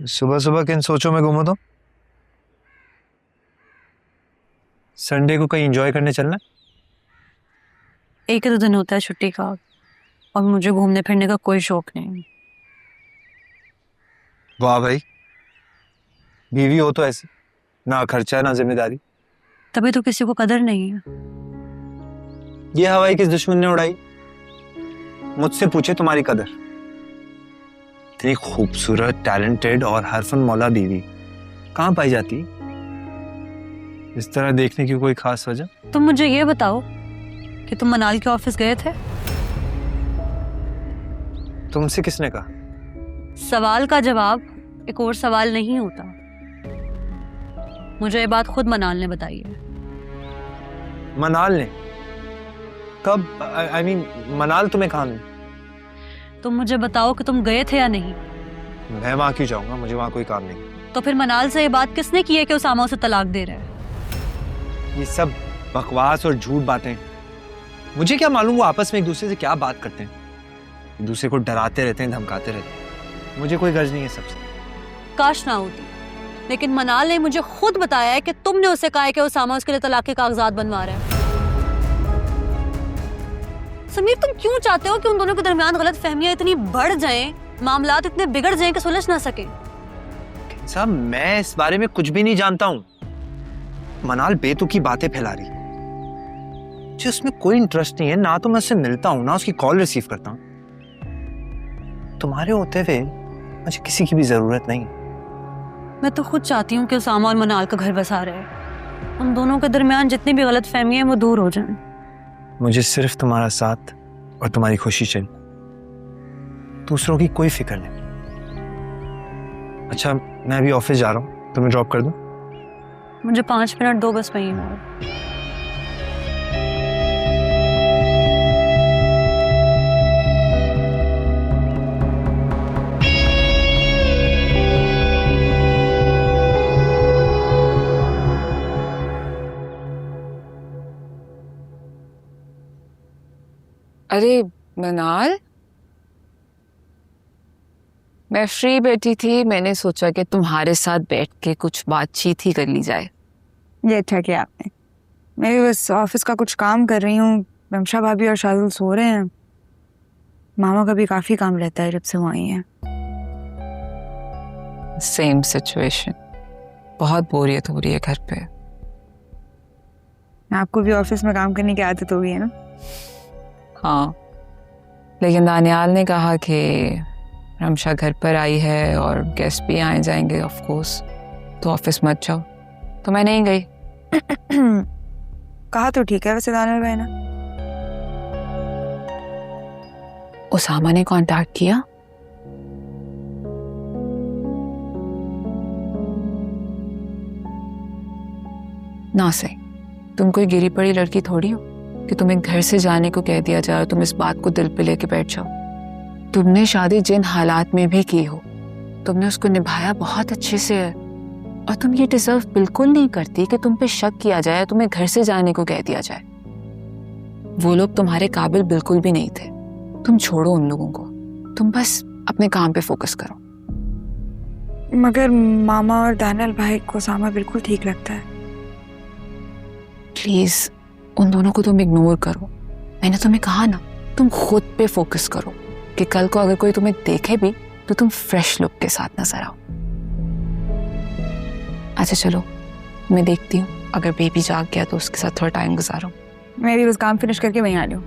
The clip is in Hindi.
सुबह सुबह किन सोचों में गुम हो? तो संडे को कहीं एंजॉय करने चलना? एक ही तो दिन होता है छुट्टी का, और मुझे घूमने फिरने का कोई शौक नहीं। वाह भाई, बीवी हो तो ऐसे, ना खर्चा ना जिम्मेदारी। तभी तो किसी को कदर नहीं है। ये हवाई किस दुश्मन ने उड़ाई? मुझसे पूछे तुम्हारी कदर। इतनी खूबसूरत, टैलेंटेड और हरफन मौला बीवी कहाँ पाई जाती? इस तरह देखने की कोई खास वजह? तुम मुझे ये बताओ कि तुम मनाल के ऑफिस गए थे? तुमसे किसने कहा? सवाल का जवाब एक और सवाल नहीं होता। मुझे ये बात खुद मनाल ने बताई है। मनाल ने? कब? I mean, मनाल तुम्हें कहाँ मिली? तुम मुझे बताओ कि तुम गए थे या नहीं। मैं वहां क्यों जाऊंगा? मुझे वहां कोई काम नहीं। तो फिर मनाल से ये बात किसने की है कि उसामा उसे तलाक दे रहा है? ये सब बकवास और झूठ बातें। मुझे क्या मालूम वो आपस में एक दूसरे से क्या बात करते हैं। एक दूसरे को डराते रहते हैं, धमकाते रहते हैं। मुझे कोई गर्ज नहीं है सबसे। काश ना होती, लेकिन मनाल ने मुझे खुद बताया है कि तुमने उसे कहा है कि उसामा उसके लिए तलाक के कागजात बनवा रहा है। समीर, तुम क्यों चाहते हो कि उन दोनों के दरमियान गलत फहमियां इतनी बढ़ जाएं, मामलात इतने बिगड़ जाएं कि सुलझ ना सके? साहब, मैं इस बारे में कुछ भी नहीं जानता हूँ। मनाल बेतुकी बातें फैला रही, मुझे उसमें कोई इंटरेस्ट नहीं है। ना तो मैं उससे मिलता हूँ, ना उसकी कॉल रिसीव करता हूँ। तुम्हारे होते हुए मुझे किसी की भी जरूरत नहीं। मैं तो खुद चाहती हूँ कि उसामा और मनाल का घर बसा रहे। उन दोनों के दरमियान जितनी भी गलत फहमियां वो दूर हो जाएं। मुझे सिर्फ तुम्हारा साथ और तुम्हारी खुशी चाहिए, दूसरों की कोई फिक्र नहीं। अच्छा, मैं अभी ऑफिस जा रहा हूँ, तुम्हें ड्रॉप कर दूं? मुझे 5 मिनट दो बस, वहीं हूँ। अरे मनाल, मैं फ्री बैठी थी, मैंने सोचा कि तुम्हारे साथ बैठ के कुछ बातचीत ही कर ली जाए। ये अच्छा किया आपने। मैं भी बस ऑफिस का कुछ काम कर रही हूँ। रमशा भाभी और शादुल सो रहे हैं। मामा का भी काफी काम रहता है जब से वो आई हैं। सेम सिचुएशन, बहुत बोरियत हो रही है घर पे। आपको भी ऑफिस में काम करने की आदत हो गई है ना? हाँ, लेकिन दानियाल ने कहा कि रमशा घर पर आई है और गेस्ट भी आए जाएंगे ऑफ कोर्स, तो ऑफिस मत जाओ, तो मैं नहीं गई। कहा तो ठीक है वैसे दानियाल भाई ने। उसामा ने कांटेक्ट किया? ना सही, तुम कोई गिरी पड़ी लड़की थोड़ी हो कि तुम्हें घर से जाने को कह दिया जाए और तुम इस बात को दिल पे लेके बैठ जाओ। तुमने शादी जिन हालात में भी की हो, तुमने उसको निभाया बहुत अच्छे से है, और तुम ये डिजर्व बिल्कुल नहीं करती कि तुम पे शक किया जाए, तुम्हें घर से जाने को कह दिया जाए। वो लोग तुम्हारे काबिल बिल्कुल भी नहीं थे। तुम छोड़ो उन लोगों को, तुम बस अपने काम पे फोकस करो। मगर मामा और दानियाल भाई को उसामा बिल्कुल ठीक लगता है। प्लीज उन दोनों को तुम इग्नोर करो। मैंने तुम्हें कहा ना, तुम खुद पे फोकस करो कि कल को अगर कोई तुम्हें देखे भी तो तुम फ्रेश लुक के साथ नजर आओ। अच्छा चलो, मैं देखती हूँ, अगर बेबी जाग गया तो उसके साथ थोड़ा टाइम गुजारो। मैं भी बस काम फिनिश करके वहीं आ रही हूँ।